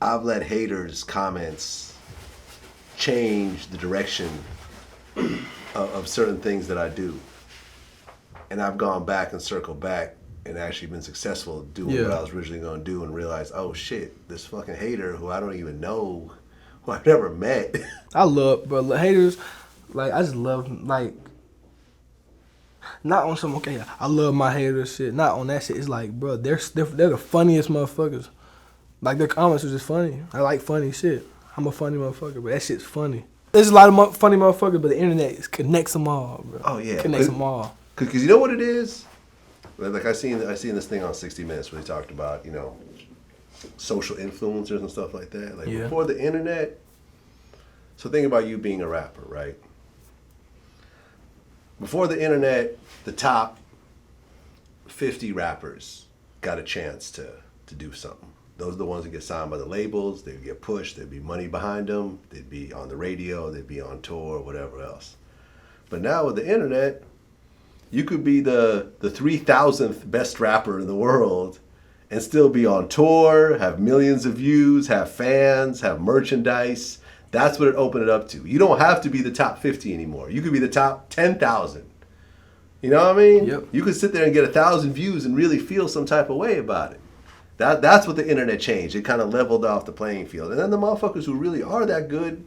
I've let haters' comments change the direction of certain things that I do. And I've gone back and circled back and actually been successful doing what I was originally going to do and realized, oh shit, this fucking hater who I don't even know, who I've never met. I love, bro, haters, like, I just love, like, not on some, okay, I love my haters shit, not on that shit. It's like, bro, they're the funniest motherfuckers. Like, their comments are just funny. I like funny shit. I'm a funny motherfucker, but that shit's funny. There's a lot of funny motherfuckers, but the internet connects them all, bro. Oh, yeah. Connects them all. Because you know what it is? Like I seen this thing on 60 Minutes where they talked about, you know, social influencers and stuff like that. Like before the internet, so think about you being a rapper, right? Before the internet, the top 50 rappers got a chance to do something. Those are the ones that get signed by the labels. They'd get pushed. There'd be money behind them. They'd be on the radio. They'd be on tour, whatever else. But now with the internet, you could be the 3,000th best rapper in the world and still be on tour, have millions of views, have fans, have merchandise. That's what it opened it up to. You don't have to be the top 50 anymore. You could be the top 10,000. You know what I mean? Yep. You could sit there and get 1,000 views and really feel some type of way about it. That's what the internet changed. It kind of leveled off the playing field. And then the motherfuckers who really are that good,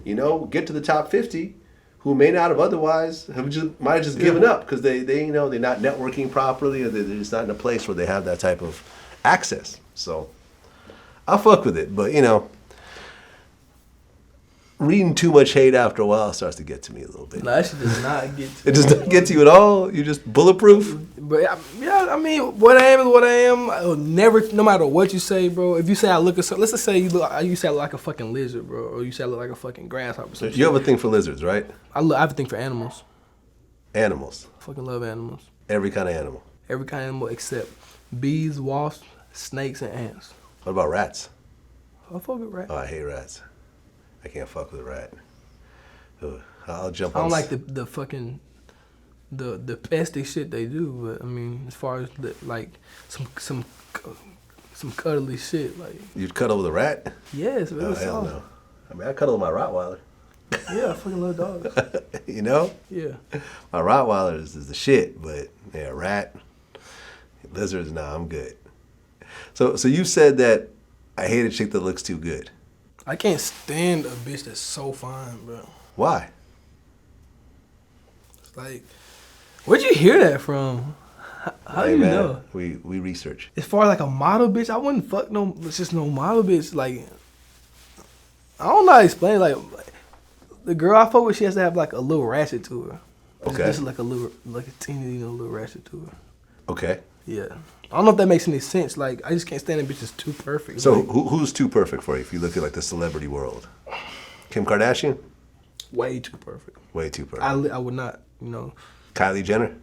you know, get to the top 50, who may not have otherwise might have just given up because they you know they're not networking properly or they're just not in a place where they have that type of access. So I fuck with it, but you know, reading too much hate after a while starts to get to me a little bit. No, that shit does not get to It does not get to you at all. You're just bulletproof. But yeah, I mean, what I am is what I am. I'll never, no matter what you say, bro. If you say I look at, let's just say you say I look like a fucking lizard, bro, or you say I look like a fucking grasshopper. So you have a thing for lizards, right? I have a thing for animals. Animals. I fucking love animals. Every kind of animal. Every kind of animal except bees, wasps, snakes, and ants. What about rats? I fuck with rats. Oh, I hate rats. I can't fuck with a rat. Ugh. I'll jump I on. don't like the fucking the pesty shit they do, but I mean, as far as like some cuddly shit, like You'd cuddle with a rat? yes, Oh, really hell soft. no. I mean, I cuddle with my Rottweiler. Yeah, I fucking love dogs. You know? Yeah. My Rottweiler is the shit, but yeah, rat, lizards, nah, I'm good. So you said that I hate a chick that looks too good. I can't stand a bitch that's so fine, bro. Why? It's like, where'd you hear that from? How do you man, know? We research. As far as like a model bitch, I wouldn't fuck it's just no model bitch. Like, I don't know how to explain. Like, the girl I fuck with, she has to have like a little ratchet to her. Okay. Just like a teeny, little ratchet to her. Okay. Yeah. I don't know if that makes any sense. Like, I just can't stand a bitch that's too perfect. So like, who's too perfect for you if you look at like the celebrity world? Kim Kardashian? way too perfect. Way too perfect. I would not, Kylie Jenner?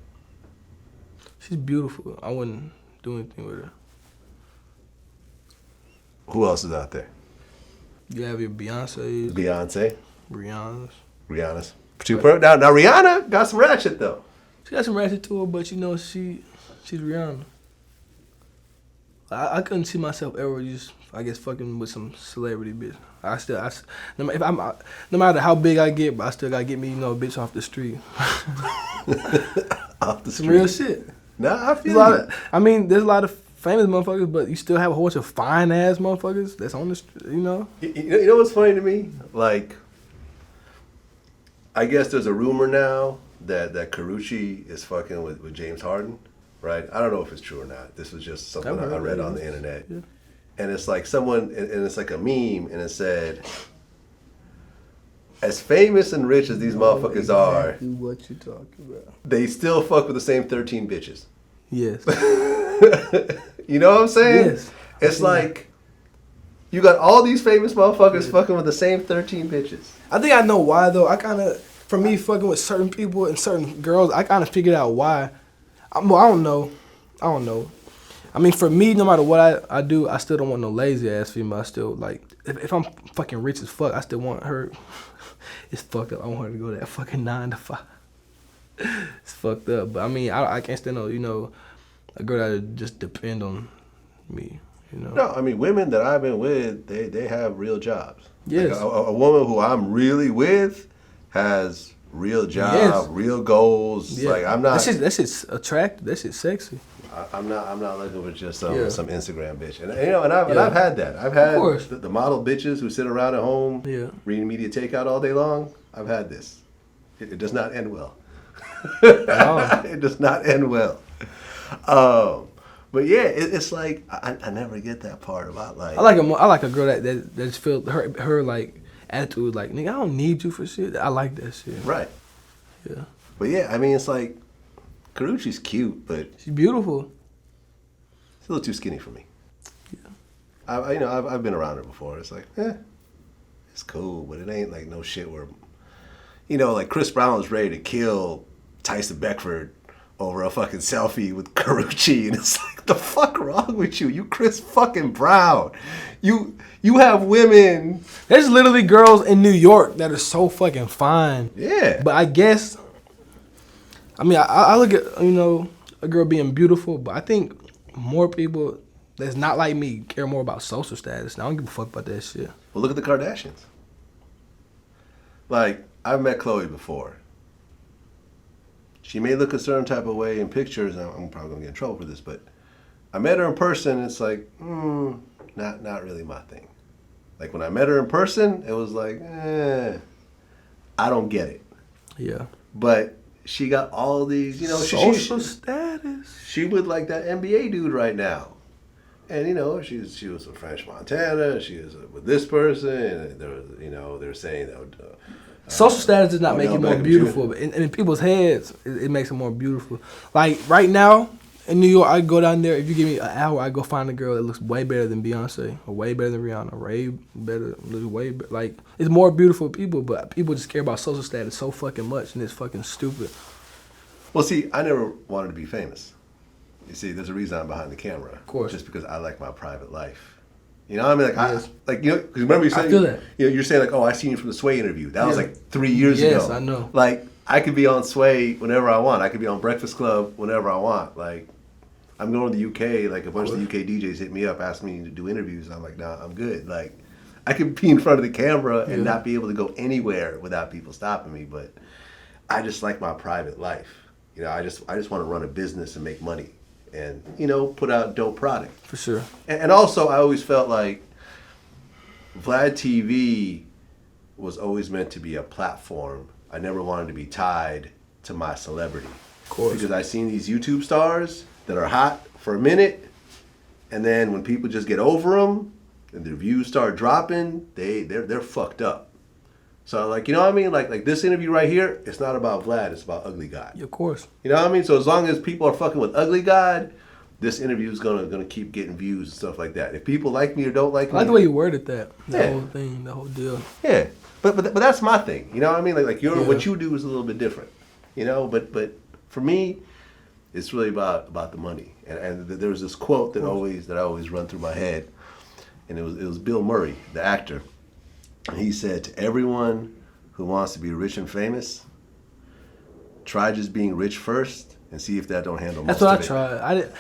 she's beautiful. I wouldn't do anything with her. Who else is out there? You have your Beyonce's, Beyonce? Rihanna's. Rihanna's. Too perfect. Now Rihanna got some ratchet though. She got some ratchet to her, but she's Rihanna. I couldn't see myself ever just, I guess, fucking with some celebrity bitch. No matter how big I get, but I still gotta get me, a bitch off the street. Off the Some street. real shit. Nah, I feel you. There's a lot of famous motherfuckers, but you still have a whole bunch of fine ass motherfuckers that's on the street, You know what's funny to me? Like, I guess there's a rumor now that Karrueche is fucking with James Harden, right? I don't know if it's true or not. This was just something I read on the internet. Yeah. And it's like and it's like a meme, and it said, as famous and rich as these motherfuckers are, exactly what you talking about. they still fuck with the same 13 bitches. Yes. You know what I'm saying? Yes. It's like, You got all these famous motherfuckers fucking with the same 13 bitches. I think I know why though. I kind of, for me, fucking with certain people and certain girls, I kind of figured out why. Well, I don't know. I mean, for me, no matter what I do, I still don't want no lazy ass female. I still like, if I'm fucking rich as fuck, I still want her. It's fucked up. I want her to go that fucking 9 to 5. It's fucked up. But I mean, I can't stand no, a girl that just depend on me. No, I mean, women that I've been with, they have real jobs. Yes. Like a woman who I'm really with has real job, Yes. real goals. Yeah. Like I'm not. That shit's attractive. That shit's sexy. I'm not looking for just some Instagram bitch. And Yeah. I've had that. I've had Of course. the model bitches who sit around at home reading media takeout all day long. I've had this. It does not end well. It does not end well. But yeah, it's like I never get that part about like. I like a girl that just feel her like attitude like, nigga, I don't need you for shit. I like that shit. Right. Yeah. But yeah, I mean, it's like Karuchi's cute, but she's beautiful. She's a little too skinny for me. Yeah. I've been around her before. It's like, it's cool, but it ain't like no shit where, like Chris Brown was ready to kill Tyson Beckford over a fucking selfie with Karuchi, and it's like, the fuck wrong with you? You Chris fucking Brown. You have women. There's literally girls in New York that are so fucking fine. Yeah. But I guess, I mean, I look at, a girl being beautiful, but I think more people that's not like me care more about social status. I don't give a fuck about that shit. Well, look at the Kardashians. Like, I've met Khloe before. She may look a certain type of way in pictures, and I'm probably gonna get in trouble for this, but I met her in person. It's like, not really my thing. Like when I met her in person, it was like, I don't get it. Yeah. But she got all these, social status. She would like that NBA dude right now, and she was from French Montana. She was with this person, and there was, they were saying that. Social status does not make you more Beckham beautiful, but in people's heads, it makes it more beautiful. Like right now in New York, I go down there. If you give me an hour, I go find a girl that looks way better than Beyonce, or way better than Rihanna, way better. Like it's more beautiful people, but people just care about social status so fucking much, and it's fucking stupid. Well, see, I never wanted to be famous. You see, there's a reason I'm behind the camera. Of course. Just because I like my private life. You know what I mean? Like, Yes. because remember you saying, I feel that. You're saying like, oh, I seen you from the Sway interview. That was like 3 years ago. Yes, I know. Like, I could be on Sway whenever I want. I could be on Breakfast Club whenever I want. Like, I'm going to the UK. Like, a bunch of the UK DJs hit me up, asked me to do interviews. I'm like, nah, I'm good. Like, I could be in front of the camera and not be able to go anywhere without people stopping me. But I just like my private life. I just want to run a business and make money and, put out dope product. For sure. And also, I always felt like Vlad TV was always meant to be a platform. I never wanted to be tied to my celebrity. Of course. Because I've seen these YouTube stars that are hot for a minute, and then when people just get over them and their views start dropping, they're fucked up. So like, you know what I mean? Like this interview right here, it's not about Vlad, it's about Ugly God. Yeah, of course. You know what I mean? So as long as people are fucking with Ugly God, this interview is gonna keep getting views and stuff like that. If people like me or don't like me, I like the way you worded that. Yeah. Whole thing, the whole deal. Yeah, but that's my thing. You know what I mean? Like what you do is a little bit different. But for me, it's really about the money. And there was this quote that I always run through my head, and it was Bill Murray, the actor. And he said, to everyone who wants to be rich and famous, try just being rich first and see if that don't handle most of it. That's what I tried.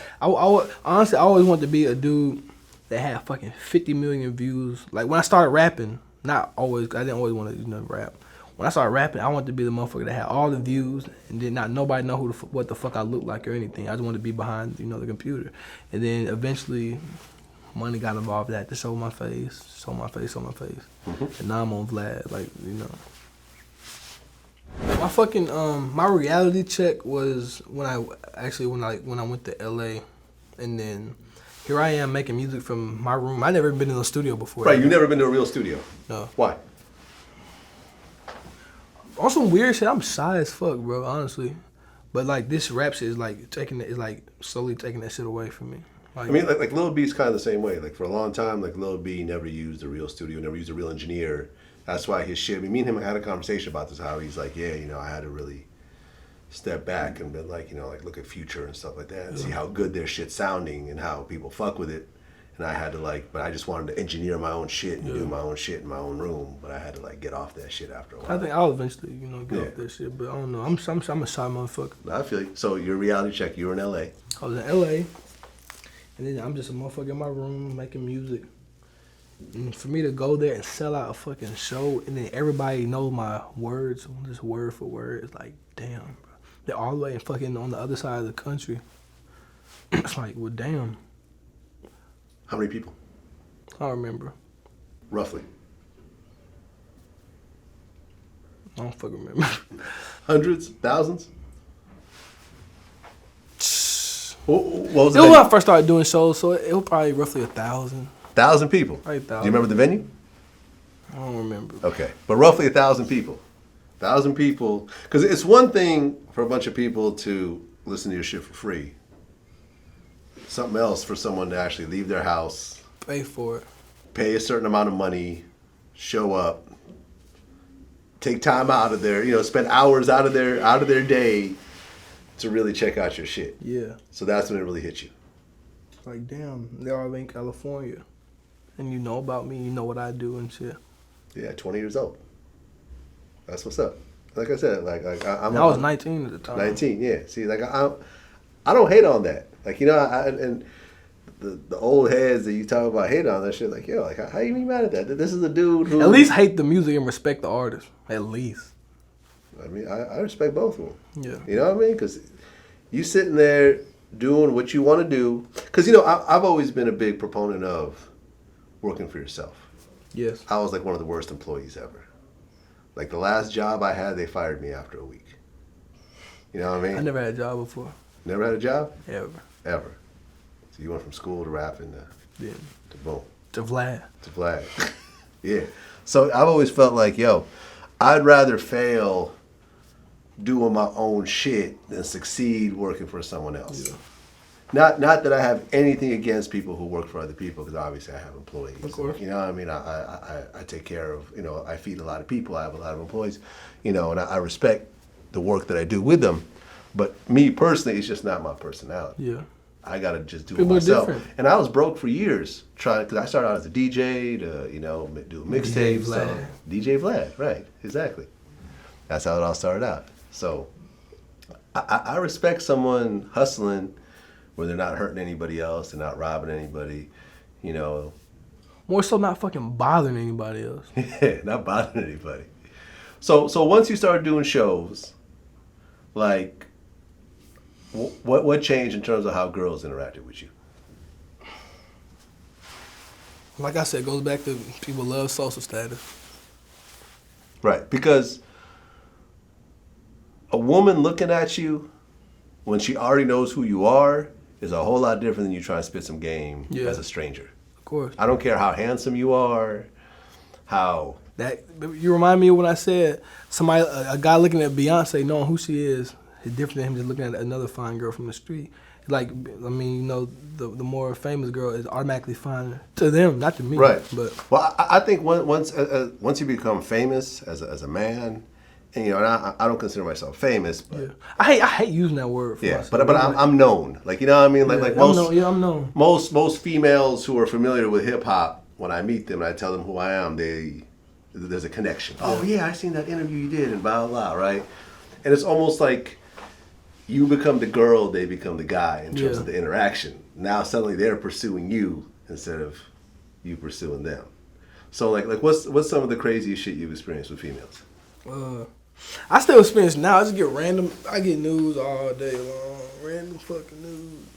Honestly, I always wanted to be a dude that had fucking 50 million views. Like when I started rapping, not always, I didn't always want to rap. When I started rapping, I wanted to be the motherfucker that had all the views and did not nobody know what the fuck I looked like or anything. I just wanted to be behind, the computer. And then eventually money got involved in that to show my face. Mm-hmm. And now I'm on Vlad, My fucking my reality check was when I went to LA, and then here I am making music from my room. I never been in a studio before. Right, you never been to a real studio. No. Why? On some weird shit, I'm shy as fuck, bro. Honestly, but like this rap shit is like slowly taking that shit away from me. Like, I mean, like Lil B's kind of the same way. Like for a long time, like Lil B never used a real studio, never used a real engineer. That's why his shit. I mean, me and him had a conversation about this. How he's like, yeah, you know, I had to really step back and been like, you know, like look at Future and stuff like that, and see how good their shit's sounding and how people fuck with it. And I had to like, but I just wanted to engineer my own shit and do my own shit in my own room. But I had to like get off that shit after a while. I think I'll eventually, you know, get off that shit. But I don't know. I'm a shy motherfucker. I feel you. So your reality check, you were in L.A. I was in L.A. and then I'm just a motherfucker in my room making music. And for me to go there and sell out a fucking show, and then everybody knows my words, just word for word, it's like, damn, bro. They're all the way fucking on the other side of the country. It's like, well, damn. How many people? I don't remember. Roughly. I don't fucking remember. Hundreds? Thousands? What was It was when I first started doing shows, so it was probably roughly 1,000. 1,000 people? Probably Do 1,000. you remember the venue? I don't remember. Okay, but roughly 1,000 people. 1,000 people, because it's one thing for a bunch of people to listen to your shit for free. Something else for someone to actually leave their house, Pay for it. pay a certain amount of money, show up, take time out of their, you know, spend hours out of their day to really check out your shit. Yeah. So that's when it really hit you. Like, damn, they're all in California. And you know about me, you know what I do and shit. Yeah, 20 years old. That's what's up. Like I said, I was 19 at the time. 19, yeah. See, like I don't hate on that. Like, you know, and the old heads that you talk about hate on that shit. Like, yo, like how you be mad at that? This is a dude who At least hate the music and respect the artist. At least. I mean, I respect both of them. Yeah. You know what I mean? Because you sitting there doing what you want to do. Because, you know, I've always been a big proponent of working for yourself. Yes. I was like one of the worst employees ever. Like the last job I had, they fired me after a week. You know what I mean? I never had a job before. Never had a job? Ever. So you went from school to rapping Yeah. to boom. To Vlad. To Vlad. Yeah. So I've always felt like, yo, I'd rather fail doing my own shit than succeed working for someone else. Yeah. Not that I have anything against people who work for other people, because obviously I have employees. Of course. You know what I mean? I take care of, you know, I feed a lot of people. I have a lot of employees, you know, and I respect the work that I do with them. But me personally, it's just not my personality. Yeah. I got to just do People it myself. are different. And I was broke for years trying, because I started out as a DJ to, you know, do mixtapes. Vlad. DJ Vlad, right, exactly. That's how it all started out. So I respect someone hustling where they're not hurting anybody else, they're not robbing anybody, you know. More so not fucking bothering anybody else. Yeah, not bothering anybody. So once you started doing shows, like, what changed in terms of how girls interacted with you? Like I said, it goes back to people love social status. Right, because a woman looking at you when she already knows who you are is a whole lot different than you trying to spit some game as a stranger. Of course. I don't care how handsome you are, how... That you remind me of when I said somebody, a guy looking at Beyonce, knowing who she is different than him just looking at another fine girl from the street. Like, I mean, you know, the more famous girl is automatically fine to them, not to me. Right. But well, I think once you become famous as a man, and you know, and I don't consider myself famous, but yeah. I hate using that word for myself. but I'm known. Like, you know what I mean? Like I'm known. Most females who are familiar with hip hop, when I meet them and I tell them who I am, there's a connection. Oh yeah, I seen that interview you did and blah blah, right? And it's almost like you become the girl, they become the guy in terms of the interaction. Now suddenly they're pursuing you instead of you pursuing them. So like what's some of the craziest shit you've experienced with females? I still experience now. I just get I get news all day long. Random fucking news.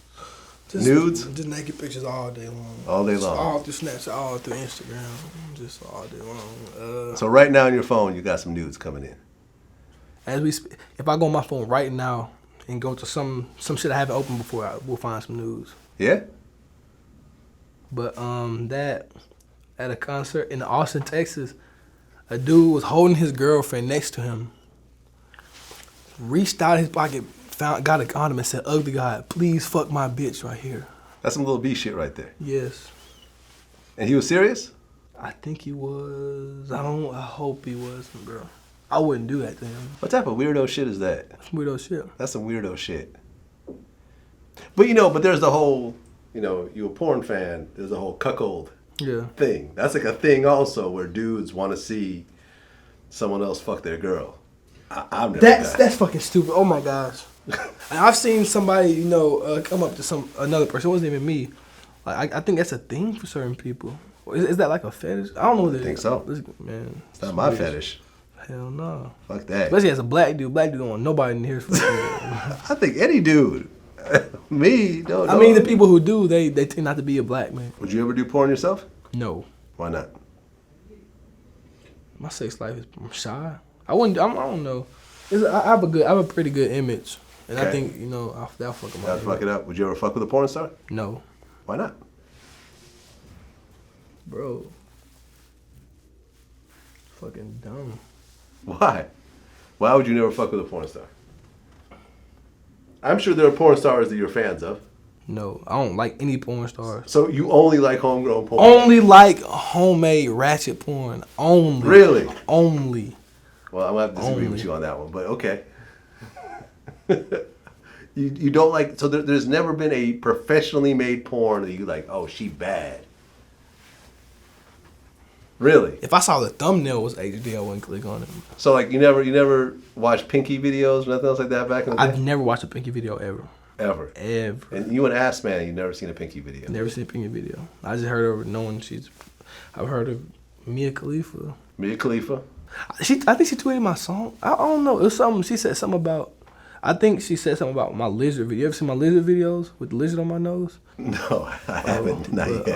Nudes? Just naked pictures all day long. All day long. All through Snapchat, all through Instagram. Just all day long. So right now on your phone, you got some nudes coming in. If I go on my phone right now and go to some shit I haven't opened before, we'll find some news. Yeah? But that at a concert in Austin, Texas, a dude was holding his girlfriend next to him, reached out his pocket, got a condom and said, "Ugly God, please fuck my bitch right here." That's some little B shit right there. Yes. And he was serious? I think he was. I hope he wasn't, bro. I wouldn't do that to him. What type of weirdo shit is that? That's weirdo shit. That's some weirdo shit. But there's the whole, you a porn fan, there's a whole cuckold thing. That's like a thing also where dudes want to see someone else fuck their girl. I've never That's fucking stupid. Oh my gosh. And I've seen somebody, come up to another person. It wasn't even me. Like I think that's a thing for certain people. Is that like a fetish? I don't know what it is. I think so. Man, it's not my fetish. Hell no. Fuck that. Especially as a black dude. Black dude don't want nobody in here. I think any dude. Me, no. I mean, the people who do, they tend not to be a black man. Would you ever do porn yourself? No. Why not? My sex life is I'm shy. I don't know. I have a pretty good image, and I think that'll fuck them up. That'll fuck it up. Would you ever fuck with a porn star? No. Why not? Bro. Fucking dumb. Why? Why would you never fuck with a porn star? I'm sure there are porn stars that you're fans of. No, I don't like any porn stars. So you only like homegrown porn? Only like homemade ratchet porn. Only. Really? Only. Well, I'm going to have to disagree with you on that one, but okay. You don't like... So there's never been a professionally made porn that you like, oh, she bad. Really? If I saw the thumbnail was HD, I wouldn't click on it. So like you never watched Pinky videos or nothing else like that back in the day? I've never watched a Pinky video ever. Ever? Ever. And you an ass man, you've never seen a Pinky video? Never seen a Pinky video. I just heard of her knowing I've heard of Mia Khalifa. Mia Khalifa? I think she tweeted my song. I don't know. It was something. She said something about. I think she said something about my lizard video. You ever seen my lizard videos with the lizard on my nose? No, I haven't. Not yet.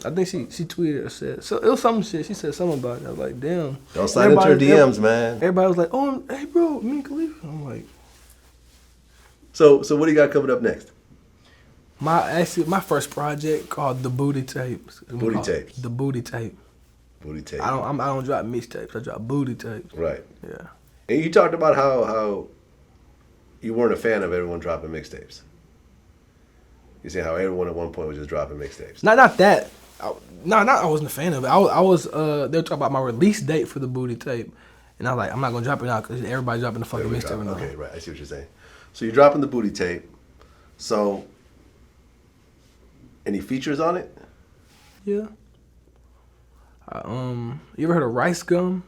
I think she tweeted or said so. It was some shit. She said something about it. I was like, damn. Don't slide into her DMs, man. Everybody was like, oh, hey, bro, Mia Khalifa. I'm like. So what do you got coming up next? My first project called The Booty Tapes. Booty Tapes. The Booty Tape. Booty Tape. I don't drop mixtapes. I drop booty tapes. Right. Yeah. And you talked about how you weren't a fan of everyone dropping mixtapes. You see how everyone at one point was just dropping mixtapes. Not that. I wasn't a fan of it. I was. They were talking about my release date for the booty tape, and I was like, I'm not gonna drop it now because everybody's dropping the fucking mixtape now. Okay, right. I see what you're saying. So you're dropping the booty tape. So, any features on it? Yeah. You ever heard of Rice Gum?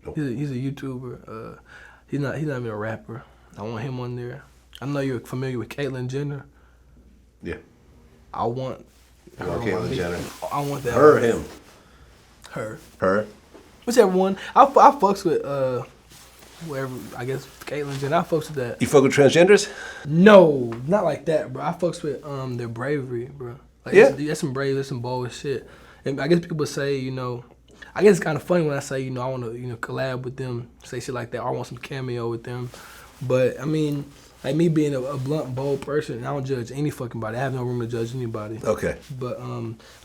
Nope. He's a YouTuber. He's not even a rapper. I want him on there. I know you're familiar with Caitlyn Jenner. Yeah. I want Caitlyn Jenner. I want that. Her or him? Her. Whichever one. I fucks with whoever. I guess Caitlyn Jenner. I fucks with that. You fuck with transgenders? No, not like that, bro. I fucks with their bravery, bro. Like, yeah. That's some brave, that's some bold shit. And I guess people say, I guess it's kind of funny when I say, I want to, collab with them, say shit like that, or I want some cameo with them. But, I mean, like me being a blunt, bold person, I don't judge any fucking body. I have no room to judge anybody. Okay. But,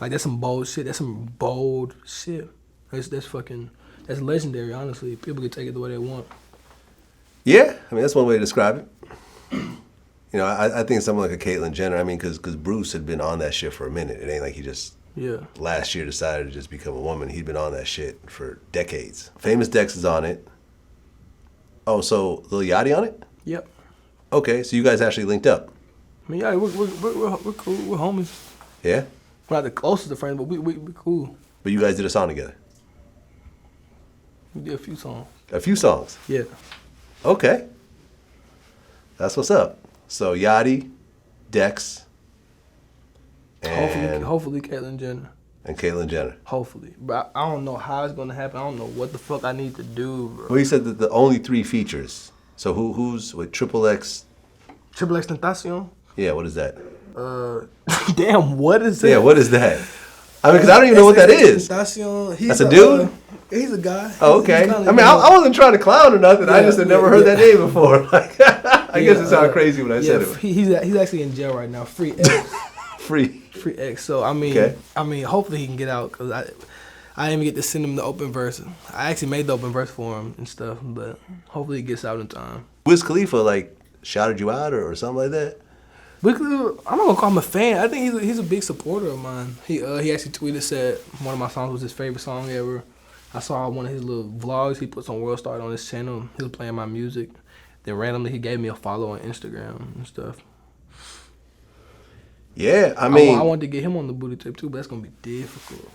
like, that's some bold shit. That's some bold shit. That's legendary, honestly. People can take it the way they want. Yeah. I mean, that's one way to describe it. I think someone like a Caitlyn Jenner, I mean, because Bruce had been on that shit for a minute. It ain't like he just... Yeah. Last year decided to just become a woman. He'd been on that shit for decades. Famous Dex is on it. Oh, so Lil Yachty on it? Yep. Okay, so you guys actually linked up. I mean, yeah, we're cool. We're homies. Yeah? We're not the closest of friends, but we cool. But you guys did a song together? We did a few songs. A few songs? Yeah. Okay. That's what's up. So Yachty, Dex, and hopefully Caitlyn Jenner. And Caitlyn Jenner. Hopefully. But I don't know how it's going to happen. I don't know what the fuck I need to do, bro. Well, you said that the only 3 features. So who's with Triple X? Triple X Tentacion? Yeah, what is that? Damn, what is that? Yeah, what is that? I mean, because I don't even know what that is. Tentacion, that's a dude? He's a guy. Oh, okay. I mean, I wasn't trying to clown or nothing. Yeah, I just had never heard that name before. I guess it sounded crazy when I said it. He's actually in jail right now. Free X. Free X. So I mean, hopefully he can get out because I didn't even get to send him the open verse. I actually made the open verse for him and stuff, but hopefully he gets out in time. Wiz Khalifa shouted you out or something like that? Because I'm not gonna call him a fan. I think he's a big supporter of mine. He actually tweeted, said one of my songs was his favorite song ever. I saw one of his little vlogs he puts on World Star on his channel. He was playing my music. Then randomly he gave me a follow on Instagram and stuff. Yeah, I mean, I wanted to get him on the booty tape too, but that's gonna be difficult.